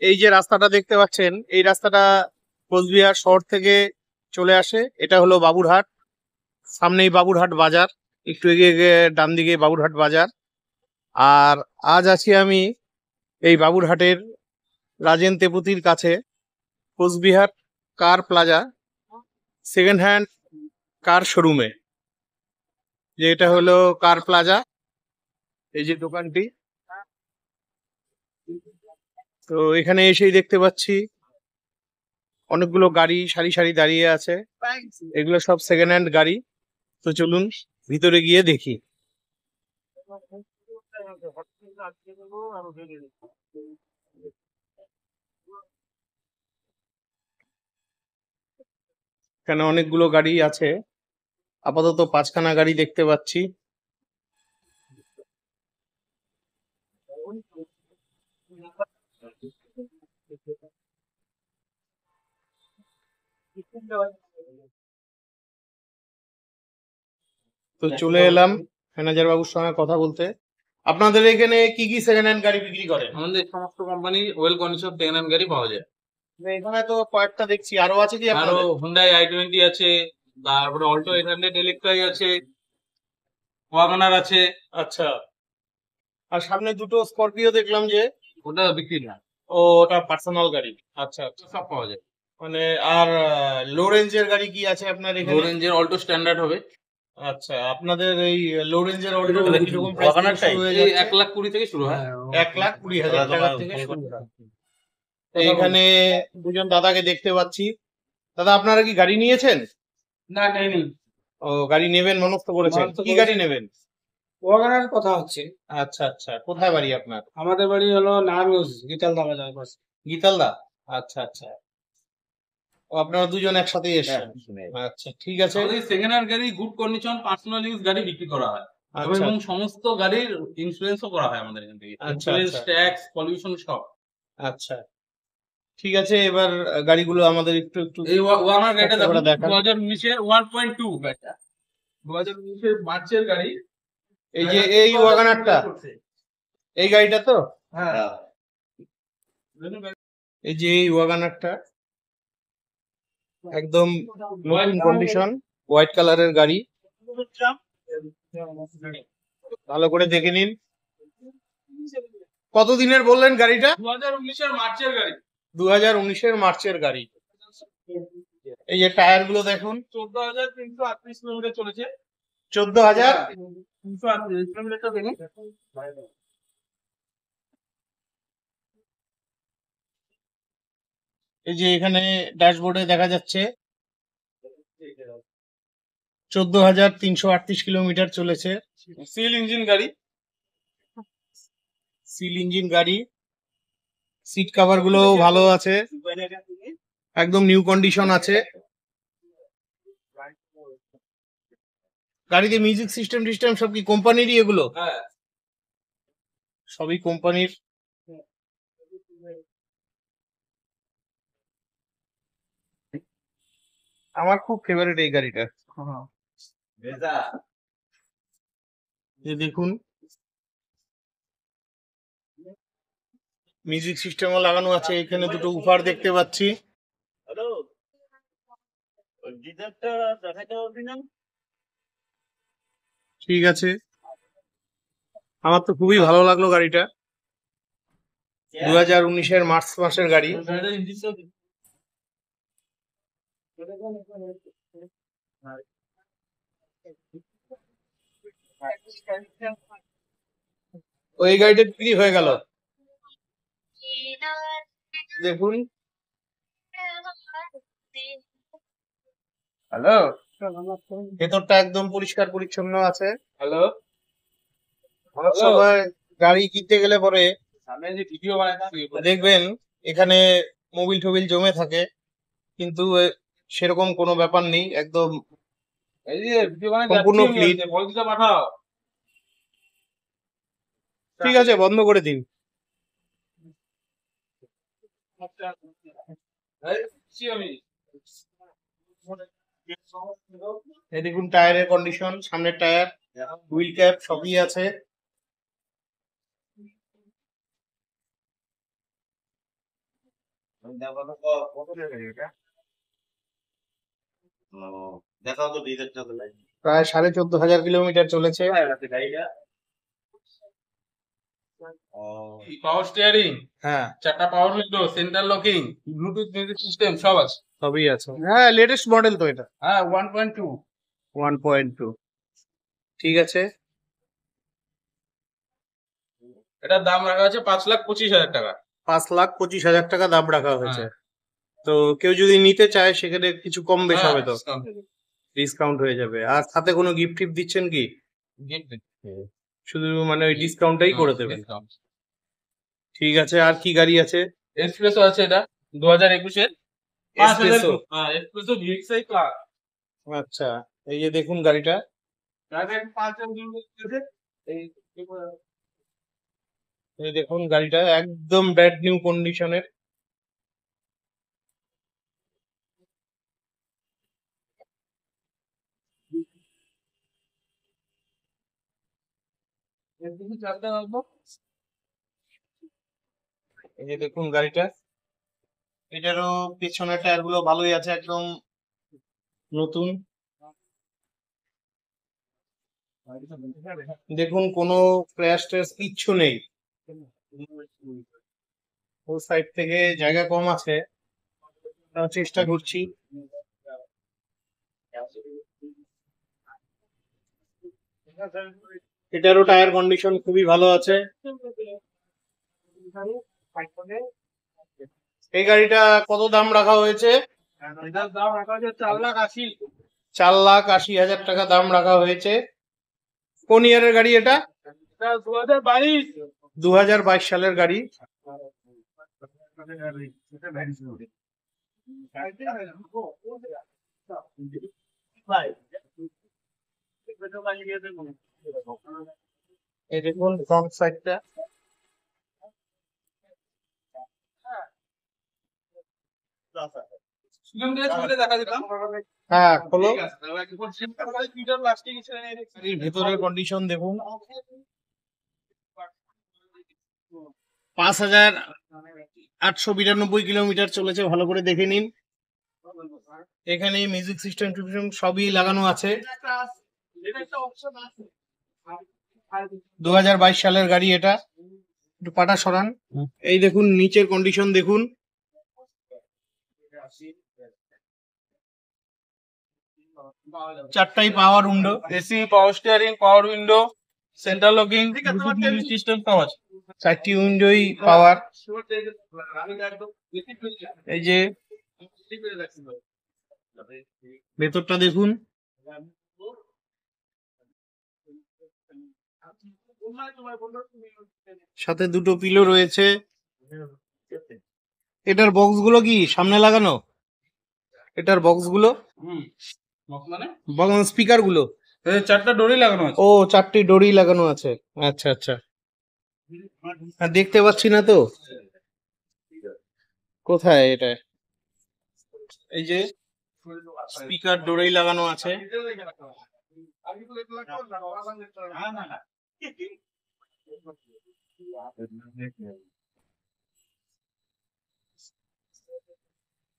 এই যে রাস্তাটা দেখতে পাচ্ছেন, এই রাস্তাটা কোচবিহার শহর থেকে চলে আসে। এটা হলো বাবুরহাট, সামনেই বাবুরহাট বাজার, একটু এগিয়ে গিয়ে ডান দিকে বাবুরহাট বাজার। আর আজ আছি আমি এই বাবুরহাটের রাজেন তেপুতির কাছে, কোচবিহার কার প্লাজা সেকেন্ড হ্যান্ড কার শোরুমে। যে এটা হলো কার প্লাজা, এই যে দোকানটি। তো এখানে এসেই দেখতে পাচ্ছি অনেকগুলো গাড়ি সারি সারি দাঁড়িয়ে আছে, এগুলো সব সেকেন্ড হ্যান্ড গাড়ি। তো চলুন ভিতরে গিয়ে দেখি। এখানে অনেকগুলো গাড়ি আছে, আপাতত 5খানা গাড়ি দেখতে পাচ্ছি। তো চলে এলাম ম্যানেজার বাবুর সঙ্গে কথা বলতে। আপনাদের এখানে কি কি সেকেন্ড হ্যান্ড গাড়ি বিক্রি করেন? আমাদের সমস্ত company well condition second hand গাড়ি পাওয়া যায়। এখানে তো কয়েকটা দেখছি, আরো আছে কি আরো আপনাদের? হুন্ডাই i20 আছে, তারপরে অল্টো 800 এলেক্ট্রাই আছে, ওয়াগনার আছে। আচ্ছা, আর সামনে দুটো স্করপিও দেখলাম যে, ওটা বিক্রি না, ও ওটা পার্সোনাল গাড়ি। আচ্ছা আচ্ছা, সব পাওয়া যায়। মানে আর লো রেঞ্জের গাড়ি কি আছে আপনার লো এখানে? রেঞ্জের অল্টো স্ট্যান্ডার্ড হবে। আচ্ছা, আপনাদের এই লো রেঞ্জের অল্টো কিরকম প্রাইস ওয়াগনারটাই শুরু হয়ে এই যাচ্ছে? 1,20,000 থেকে শুরু হয়। 1,20,000 টাকা থেকে শুরু হয়। এইখানে দুজন দাদাকে দেখতে পাচ্ছি। দাদা, আপনারা কি গাড়ি নিয়েছেন? না, নেই। ও, গাড়ি নেবেন মনস্থ করেছেন, কি গাড়ি নেবেন? ওয়াগনার কথা হচ্ছে। আচ্ছা আচ্ছা, কোথায় বাড়ি আপনার? আমাদের বাড়ি হলো নারায়ণগঞ্জ, গীতালদা বাজার পাশে। গীতালদা। আচ্ছা আচ্ছা, ও আপনারা দুজন একসাথেই এসেছেন। আচ্ছা ঠিক আছে। আমাদের সেকেন্ড হ্যান্ড গাড়ি গুড কন্ডিশন পার্সোনাল ইউজ গাড়ি বিক্রি করা হয়, আচ্ছা এবং সমস্ত গাড়ির ইন্স্যুরেন্সও করা হয় আমাদের এখান থেকে। আচ্ছা, ইন্স্যুরেন্স, আচ্ছা। ট্যাক্স, পলিউশন সব। আচ্ছা ঠিক আছে, এবার গাড়িগুলো আমাদের একটু একটু এই ওয়াগনার গাড়িটা একটা করে দেখুন, দেখান। 2019 এর 1.2 গাড়িটা, 2019 এর মার্চের গাড়ি। এই যে এই ওয়াগনারটা, এই গাড়িটা তো? হ্যাঁ, এই যে এই ওয়াগনারটা একদম নতুন কন্ডিশন, হোয়াইট কালারের গাড়ি, ভালো করে দেখে নিন। কতদিনের বললেন গাড়িটা? 2019 এর মার্চের গাড়ি। 2019 মার্চের গাড়ি। এই যে টায়ার গুলো দেখুন, 14,338 কিলোমিটার চলেছে। 14,338 কিলোমিটার দেখুন। এই যে এখানে ড্যাশবোর্ডে দেখা যাচ্ছে 14,338 কিলোমিটার চলেছে। সিল ইঞ্জিন গাড়ি। সিল ইঞ্জিন গাড়ি, সিট কভার গুলো ভালো আছে, একদম নিউ কন্ডিশন আছে। গাড়িতে মিউজিক সিস্টেম টিস্টেম সব কি কোম্পানিরই এগুলো? হ্যাঁ, সবই কোম্পানির। আমার খুব ফেভারিট এই গাড়িটা। যে দেখুন, মিউজিক সিস্টেমও লাগানো আছে, এখানে দুটো উফার দেখতে পাচ্ছি। ঠিক আছে, আমার তো খুবই ভালো লাগলো গাড়িটা। 2019 মার্চ মাসের গাড়ি। ওই গাড়িটা বিক্রি হয়ে গেল। দেখুন, হ্যালো, ভেতরটা একদম পরিষ্কার পরিচ্ছন্ন আছে। হ্যালো, অনেক সময় গাড়ি কিনতে গেলে পরে সামনে যে ভিডিও বানাই দেখবেন এখানে মোবিল টোবিল জমে থাকে, কিন্তু সেরকম কোনো ব্যাপার নেই, একদম এই যে ভিডিও বানাই সম্পূর্ণ ক্লিন। বলতে পাঠাও। ঠিক আছে, বন্ধ করে দিন। এই দেখুন টায়ারের কন্ডিশন, সামনের টায়ার, হুইল ক্যাপ সবই আছে। দেখাও তো ডিজেলটা তো লাইন। প্রায় 14,500 কিলোমিটার চলেছে। পাওয়ার স্টিয়ারিং, হ্যাঁ, চারটা পাওয়ার window, central locking, Bluetooth music system সব আছে। সবই আছে। হ্যাঁ, লেটেস্ট মডেল তো এটা। হ্যাঁ 1.2। 1.2। ঠিক আছে। এটার দাম রাখা আছে 5,25,000 টাকা। 5,25,000 টাকা দাম রাখা হয়েছে। তো কেউ যদি নিতে চায় সেখানে কিছু কম বেশ হবে তো, ডিসকাউন্ট হয়ে যাবে। আর সাথে কোনো গিফট টিফট দিচ্ছেন কি? গিফট শুধু মানে ওই ডিসকাউন্টটাই করে দেবেন। ঠিক আছে, আর কি গাড়ি আছে? এক্সপ্রেসও আছে, এটা 2021-এর। এসপ্রেসো। হ্যাঁ এক্সপ্রেসও ভিএক্সআই ক্লাস। আচ্ছা, এই যে দেখুন গাড়িটা। এই দেখুন গাড়িটা একদম ব্র্যান্ড নিউ কন্ডিশনের। এই যে দেখুন গাড়িটা, এটারও পেছনের টায়ার গুলো ভালোই আছে, একদম নতুন। দেখুন কোনো ক্র্যাশ ট্র্যাশ কিচ্ছু নেই। ও সাইড থেকে জায়গা কম আছে, তাও চেষ্টা করছি। এটারও টায়ার কন্ডিশন খুবই ভালো আছে। এই গাড়িটা কত দাম রাখা হয়েছে? এটার দাম রাখা আছে 4,80,000। 4,80,000 টাকা দাম রাখা হয়েছে। কোন ইয়ারের গাড়ি এটা? এটা 2022। 2022 সালের গাড়ি। এই দেখুন ফ্রন্ট সাইডটা। দেখা দিতাম। হ্যাঁ, খোলো। ঠিক আছে, তাহলে একবার চেক করে ফিটার প্লাস্টিক হিসেবে নিয়ে রেখেছি। গাড়ির ভেতরের কন্ডিশন দেখুন। 5,892 কিলোমিটার চলেছে, ভালো করে দেখে নিন। এখানে মিউজিক সিস্টেম টিস্টেম সবই লাগানো আছে। 2022 সালের গাড়ি এটা। একটু পাটা সরান। এই দেখুন নিচের কন্ডিশন দেখুন। চারটাই power window. AC, power steering, power window, central locking, Bluetooth music system সব আছে। চারটি উইন্ডোই পাওয়ার। এই যে ভেতরটা দেখুন। সাথে দুটো পিলো রয়েছে। এটার বক্স গুলো কি সামনে লাগানো? এটার বক্স গুলো, মানে স্পিকার গুলো, চারটা ডোরি লাগানো আছে। ও 4টি ডোরি লাগানো আছে। আচ্ছা আচ্ছা, আর দেখতে পাচ্ছি না তো কোথায় এটা। এই যে স্পিকার ডোরেই লাগানো আছে।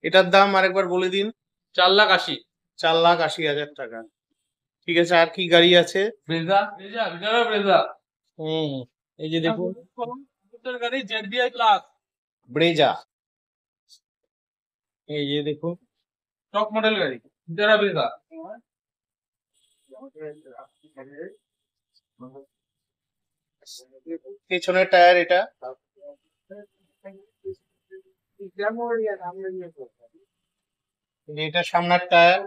এটার দাম আরেকবার বলে দিন। 4,80,000। 4,80,000 টাকা। ঠিক আছে, আর কি গাড়ি আছে? Brezza, Brezza. হুম, এই যে দেখুন গাড়ি জেডবিআই ক্লাস, ব্রেজা। এই যে দেখুন টপ মডেল গাড়ি, যারা ব্রেজা। পেছনের টায়ার এটা। এটা সামনের টায়ার।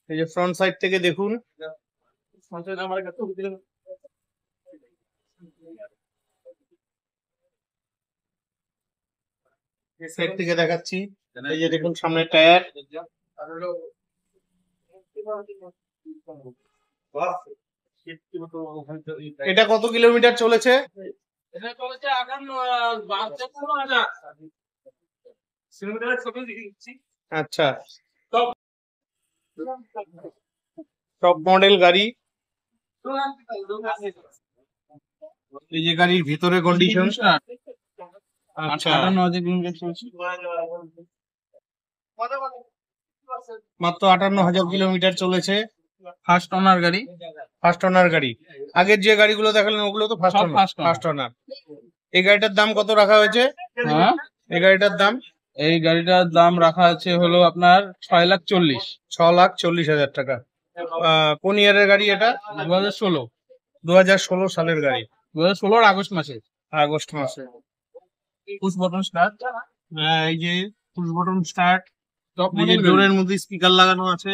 এই যে ফ্রন্ট সাইড থেকে দেখুন। সাইড থেকে দেখাচ্ছি। এই যে দেখুন সামনের টায়ার। এটা কত কিলোমিটার চলেছে? এটা চলেছে 58,000 কিলোমিটার। আচ্ছা, টপ মডেল গাড়ি। এই যে গাড়ির ভিতরে কন্ডিশন। আচ্ছা, 58,000 কিলোমিটার চলছে। মাত্র 58,000 কিলোমিটার চলেছে। ফার্স্ট ওনার গাড়ি। ফার্স্ট ওনার গাড়ি। আগের যে গাড়িগুলো দেখালেন ওগুলো তো ফার্স্ট সব ওনার। first owner। First owner. এই গাড়িটার দাম কত রাখা হয়েছে? হ্যাঁ, এই গাড়িটার দাম এই গাড়িটার দাম রাখা আছে হলো আপনার 6,40,000। 6,40,000 টাকা। কোন ইয়ারের গাড়ি এটা? 2016। 2016 সালের গাড়ি। 2016 আগস্ট মাসে। আগস্ট মাসে। Push button start. এই যে পুশ বটন স্টার্ট। টপ এই যে মডেল ডোরের মধ্যে স্পিকার লাগানো আছে।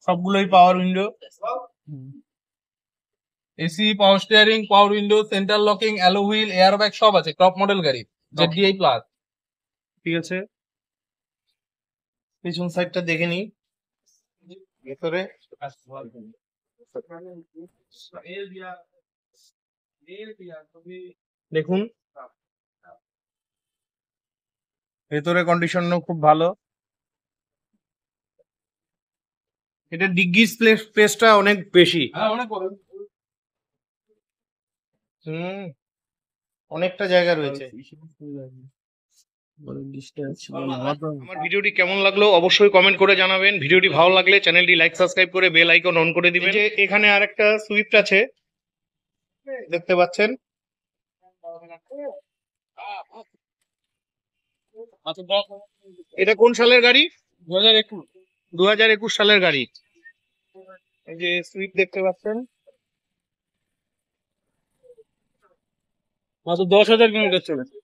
সবগুলোই পাওয়ার window. AC, power steering, power window, center locking, alloy wheel, airbag সব আছে। টপ মডেল গাড়ি, ZDI প্লাস। ঠিক আছে, পিছন সাইডটা দেখে নিই। ভেতরে দেখুন, ভেতরে কন্ডিশনও খুব ভালো। এটা ডিগ্গি স্পেসটা অনেক বেশি। হ্যাঁ, অনেক বড়। অনেকটা জায়গা রয়েছে। আমার ভিডিওটি কেমন লাগলো অবশ্যই কমেন্ট করে জানাবেন। ভিডিওটি ভালো লাগলে চ্যানেলটি লাইক সাবস্ক্রাইব করে বেল আইকন অন করে দিবেন। যে এখানে আরেকটা সুইফট আছে দেখতে পাচ্ছেন। এটা কোন সালের গাড়ি? 2021। 2021 সালের গাড়ি। এই যে সুইফট দেখতে পাচ্ছেন। মাত্র 10,000 কিলোমিটার চলেছে।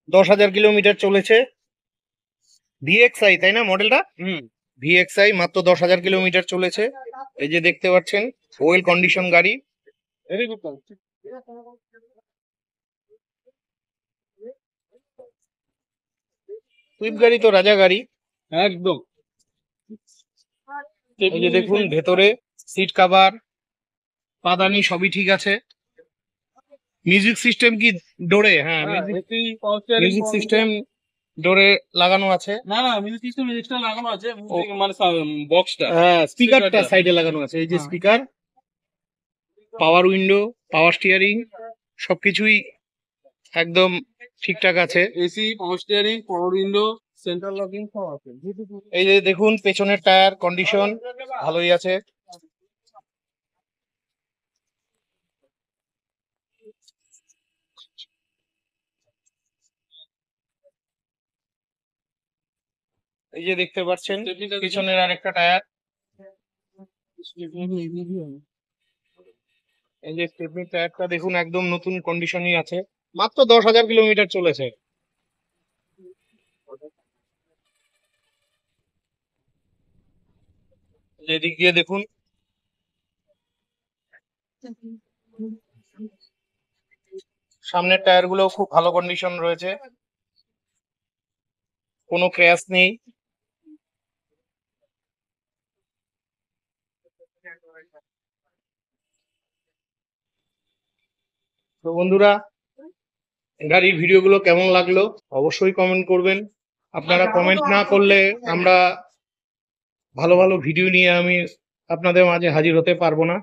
10,000 কিলোমিটার চলেছে। VXI তাই না মডেলটা? VXI মাত্র 10,000 কিলোমিটার চলেছে। এই যে দেখতে পাচ্ছেন ওয়েল কন্ডিশন গাড়ি। Very good. সুইফট গাড়ি তো রাজা গাড়ি একদম। এই যে দেখুন ভেতরে সিট কভার, পাদানি সবই ঠিক আছে। মিউজিক সিস্টেম কি ডোরে? হ্যাঁ, মিউজিক সিস্টেম ডোরে লাগানো আছে। না না, মিউজিক সিস্টেম লাগানো আছে, মানে বক্সটা। হ্যাঁ, স্পিকারটা সাইডে লাগানো আছে। এই যে স্পিকার, পাওয়ার উইন্ডো, পাওয়ার স্টিয়ারিং সবকিছুই একদম ঠিকঠাক আছে। AC, power steering, power window, central locking সব আছে। এই যে দেখুন পেছনের টায়ার কন্ডিশন ভালোই আছে। এই যে দেখতে পাচ্ছেন পিছনের আরেকটা টায়ার। এই যে স্টেপনি টায়ারটা দেখুন একদম নতুন কন্ডিশনই আছে। মাত্র 10,000 কিলোমিটার চলেছে। এদিক দিয়ে দেখুন, সামনের টায়ার গুলো খুব ভালো কন্ডিশন রয়েছে, কোনো ক্র্যাশ নেই। তো বন্ধুরা, গাড়ির ভিডিওগুলো কেমন লাগলো অবশ্যই কমেন্ট করবেন। আপনারা কমেন্ট না করলে আমরা ভালো ভালো ভিডিও নিয়ে আমি আপনাদের মাঝে হাজির হতে পারবো না।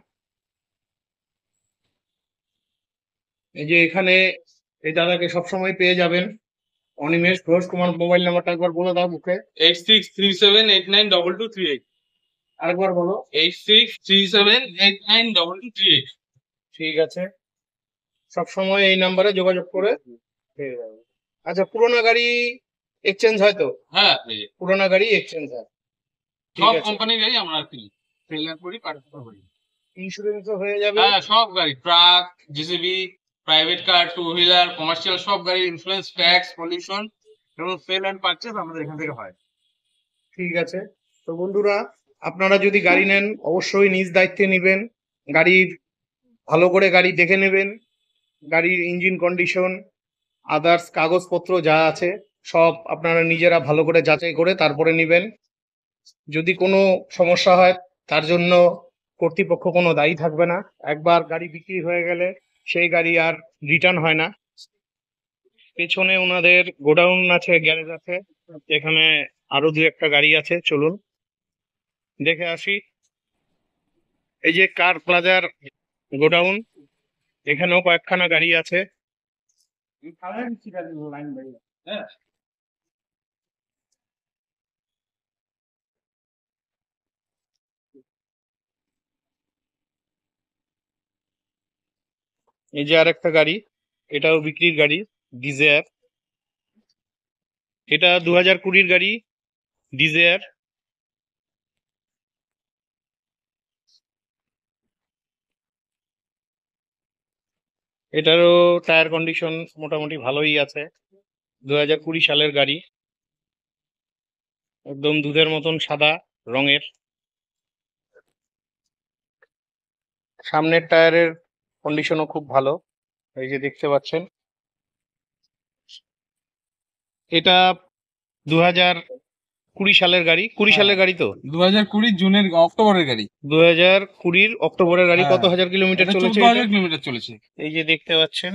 এই যে এখানে এই দাদাকে সবসময় পেয়ে যাবেন, অনিমেষ ঘোষ। তোমার মোবাইল নাম্বারটা একবার বলে দাও মুখে। 8637892238। আরেকবার বলো। 8637892238। ঠিক আছে, সবসময় এই নাম্বারে যোগাযোগ করে পেয়ে যাবেন। আচ্ছা, পুরোনো গাড়ি এক্সচেঞ্জ হয় তো? হ্যাঁ, পুরোনো গাড়ি এক্সচেঞ্জ হয়। ঠিক সব আছে, কোম্পানির গাড়ি আমরা কিনি, সেল করি, পার্টিসিপেট করি। ইন্স্যুরেন্সও হয়ে যাবে। হ্যাঁ, সব গাড়ি, truck, JCB, private car, two wheeler, commercial সব গাড়ি, ইন্স্যুরেন্স, ট্যাক্স, পলিউশন এবং সেল এন্ড পারচেজ আমাদের এখান থেকে হয়। ঠিক আছে, তো বন্ধুরা আপনারা যদি গাড়ি নেন অবশ্যই নিজ দায়িত্বে নেবেন। গাড়ির ভালো করে গাড়ি দেখে নেবেন, গাড়ির ইঞ্জিন কন্ডিশন, আদার্স কাগজপত্র যা আছে সব আপনারা নিজেরা ভালো করে যাচাই করে তারপরে নেবেন। যদি কোনো সমস্যা হয় তার জন্য কর্তৃপক্ষ কোনো দায়ী থাকবে না। একবার গাড়ি বিক্রি হয়ে গেলে সেই গাড়ি আর রিটার্ন হয় না। পেছনে ওনাদের গোডাউন আছে, গ্যারেজ আছে, এখানে আরো দু একটা গাড়ি আছে, চলুন দেখে আসি। এই যে কার প্লাজার গোডাউন, এখানেও কয়েকখানা গাড়ি আছে। এই যে আর একটা গাড়ি, এটাও বিক্রির গাড়ি, ডিজায়ার। এটা 2020-র গাড়ি, ডিজায়ার। এটারও টায়ার কন্ডিশন মোটামুটি ভালোই আছে, 2020 সালের গাড়ি, একদম দুধের মতন সাদা রঙের। সামনের টায়ারের কন্ডিশনও খুব ভালো, এই যে দেখতে পাচ্ছেন। এটা 2020 সালের গাড়ি, 20 সালের গাড়ি তো, 2020 জুনের অক্টোবরের গাড়ি। 2020 অক্টোবরের গাড়ি। কত হ্যাঁ। হাজার কিলোমিটার এটা চলেছে? 14,000 কিলোমিটার চলেছে। এই যে দেখতে পাচ্ছেন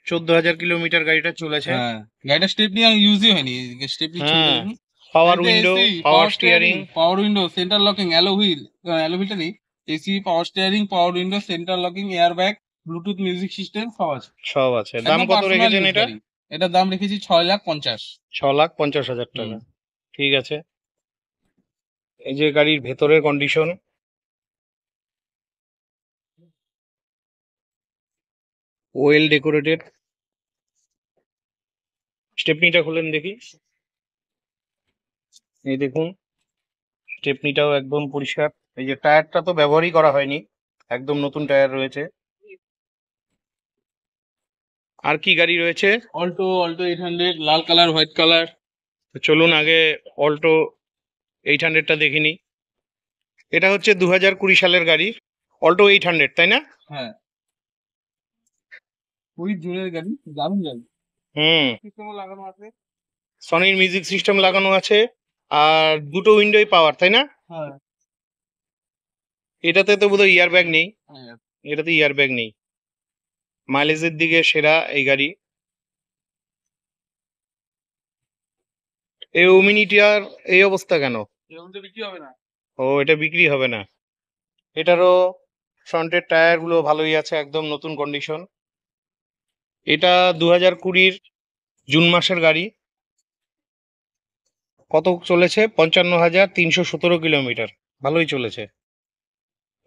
14,000 কিলোমিটার গাড়িটা চলেছে। হ্যাঁ, গাড়িটা স্টেপনি ইউজই হয়নি, স্টেপনি হ্যাঁ, power window, power steering, power window, center locking, alloy হুইলটা নেই, AC, power steering, power window, center locking, air bag, Bluetooth music system সব আছে। সব আছে। দাম একদম কত personal রেখেছেন use এটা? গাড়ি। এটার দাম রেখেছি 6,50,000। 6,50,000 টাকা। ঠিক আছে। এই যে গাড়ির ভেতরের কন্ডিশন, ওয়েল ডেকোরেটেড। স্টেপনিটা খুলেন দেখি। এই দেখুন, স্টেপনিটাও একদম পরিষ্কার। এই যে টায়ারটা তো ব্যবহারই করা হয়নি, একদম নতুন টায়ার রয়েছে। আর কি গাড়ি রয়েছে? অল্টো 800, লাল কালার, হোয়াইট কালার। তো চলুন আগে অল্টো 800টা দেখে নিই। এটা হচ্ছে 2020 সালের গাড়ি, অল্টো 800, তাই না? হ্যাঁ, 20 জুনের গাড়ি, দারুণ গাড়ি। সিস্টেমও লাগানো আছে। সনির মিউজিক সিস্টেম লাগানো আছে, আর দুটো উইন্ডোই পাওয়ার, তাই না? হ্যাঁ। এটাতে তো বোধহয় ইয়ার ব্যাগ নেই, হ্যাঁ। এটাতে ইয়ার ব্যাগ নেই। মাইলেজের দিকে সেরা এই গাড়ি। এই ওমিনিটির এই অবস্থা কেন? এরকম তো বিক্রি হবে না। ও, এটা বিক্রি হবে না। এটারও ফ্রন্টের টায়ার গুলো ভালোই আছে, একদম নতুন কন্ডিশন। এটা 2020 জুন মাসের গাড়ি। কত চলেছে? 55,317 কিলোমিটার। ভালোই চলেছে।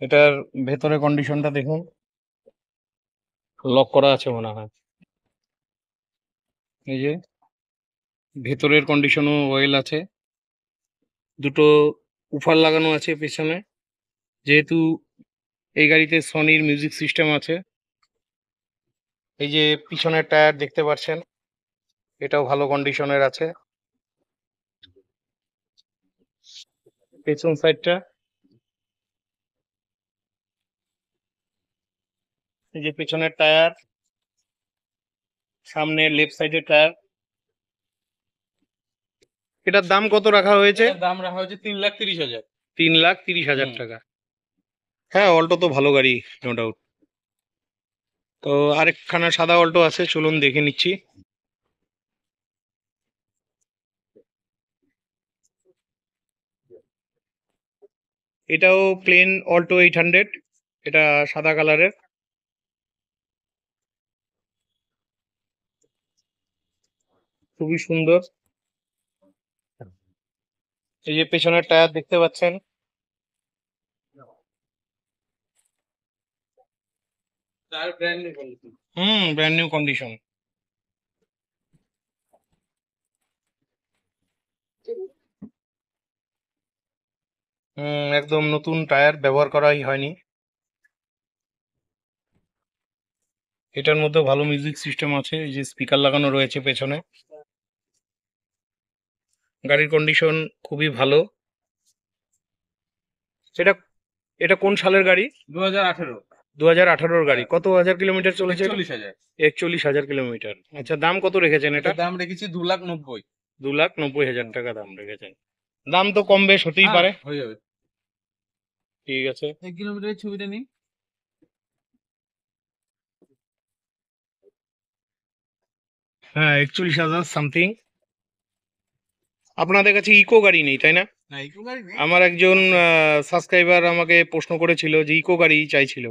এটার ভেতরে কন্ডিশনটা দেখুন, লক করা আছে মনে হয়। এই যে ভেতরের কন্ডিশনও ওয়েল আছে। দুটো উফার লাগানো আছে পেছনে, যেহেতু এই গাড়িতে সনির মিউজিক সিস্টেম আছে। এই যে পিছনের টায়ার দেখতে পাচ্ছেন, এটাও ভালো কন্ডিশনের আছে। পেছন সাইডটা, এই যে পেছনের টায়ার, সামনে লেফট সাইডের টায়ার। এটার দাম কত রাখা হয়েছে? এটার দাম রাখা হয়েছে 3,30,000। 3,30,000 টাকা। হ্যাঁ, অল্টো তো ভালো গাড়ি, নো ডাউট। তো আরেকখানা সাদা অল্টো আছে, চলুন দেখে নিচ্ছি। এটাও প্লেন অল্টো 800, এটা সাদা কালারের। খুবই সুন্দর। এই যে পেছনের টায়ার দেখতে পাচ্ছেন, tyre brand new condition. Brand new condition. একদম নতুন টায়ার, ব্যবহার করাই হয়নি। এটার মধ্যে ভালো মিউজিক সিস্টেম আছে, এই যে স্পিকার লাগানো রয়েছে পেছনে। গাড়ির কন্ডিশন খুবই ভালো। এটা এটা কোন সালের গাড়ি? 2018। 2018-র গাড়ি। কত হাজার কিলোমিটার চলেছে? 41,000। 41,000 কিলোমিটার। আচ্ছা, দাম কত রেখেছেন এটা? এটার দাম রেখেছি 2,90,000। 2,90,000 টাকা দাম রেখেছেন। দাম তো কম বেশ হতেই পারে। হয়ে যাবে। ঠিক আছে। 1 কিলোমিটারের ছবিটা নিন। হ্যাঁ 41,000 সামথিং। আপনাদের কাছে ইকো গাড়ি নেই তাই না? না ইকো গাড়ি নেই। আমার একজন সাবস্ক্রাইবার আমাকে প্রশ্ন করেছিল যে ইকো গাড়ি চাইছিল,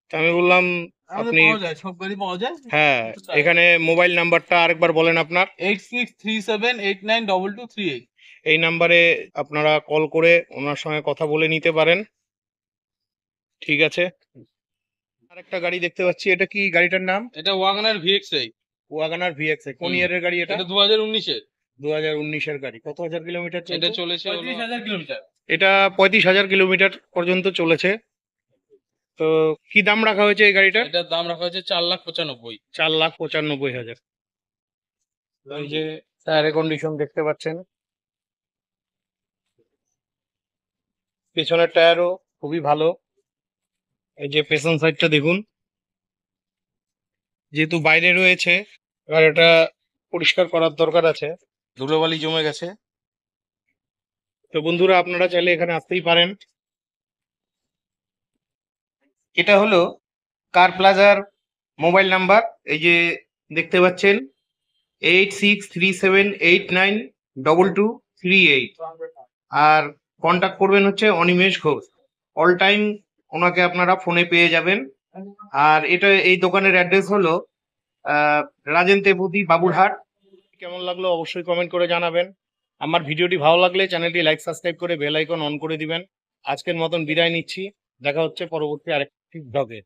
তো আমি বললাম আমাদের আপনি পাওয়া যায়, সব গাড়ি পাওয়া যায়। হ্যাঁ এখানে মোবাইল নাম্বারটা আরেকবার বলেন আপনার। 8637892238। এই নাম্বারে আপনারা কল করে ওনার সঙ্গে কথা বলে নিতে পারেন। ঠিক আছে, আরেকটা গাড়ি দেখতে পাচ্ছি, এটা কি গাড়িটার নাম? এটা ওয়াগনার ভিএক্সআই। Wagner VX. কোন ইয়ারের গাড়ি এটা? এটা 2019-এর। 2019-এর গাড়ি। কত হাজার কিলোমিটার এটা চলেছে? চলেছে 35,000 কিলোমিটার। এটা 35,000 কিলোমিটার পর্যন্ত চলেছে। তো কি দাম রাখা হয়েছে এই গাড়িটার? এটার দাম রাখা হয়েছে 4,95,000। 4,95,000। এই যে টায়ারের কন্ডিশন দেখতে পাচ্ছেন, পেছনের টায়ারও খুবই ভালো। এই যে পেছন সাইডটা দেখুন, যেহেতু বাইরে রয়েছে এবার এটা পরিষ্কার করার দরকার আছে, ধুলোবালি জমে গেছে। তো বন্ধুরা আপনারা চাইলে এখানে আসতেই পারেন। এটা হলো কার প্লাজার মোবাইল নাম্বার, এই যে দেখতে পাচ্ছেন 8637892238, আর কন্টাক্ট করবেন হচ্ছে অনিমেষ ঘোষ। অল টাইম ওনাকে আপনারা ফোনে পেয়ে যাবেন। আর এটা এই দোকানের অ্যাড্রেস হলো রাজেন তেপুতি, বাবুরহাট। কেমন লাগলো অবশ্যই কমেন্ট করে জানাবেন। আমার ভিডিওটি ভালো লাগলে চ্যানেলটি লাইক সাবস্ক্রাইব করে বেল আইকন অন করে দিবেন। আজকের মতন বিদায় নিচ্ছি, দেখা হচ্ছে পরবর্তী আরেকটি ব্লগে।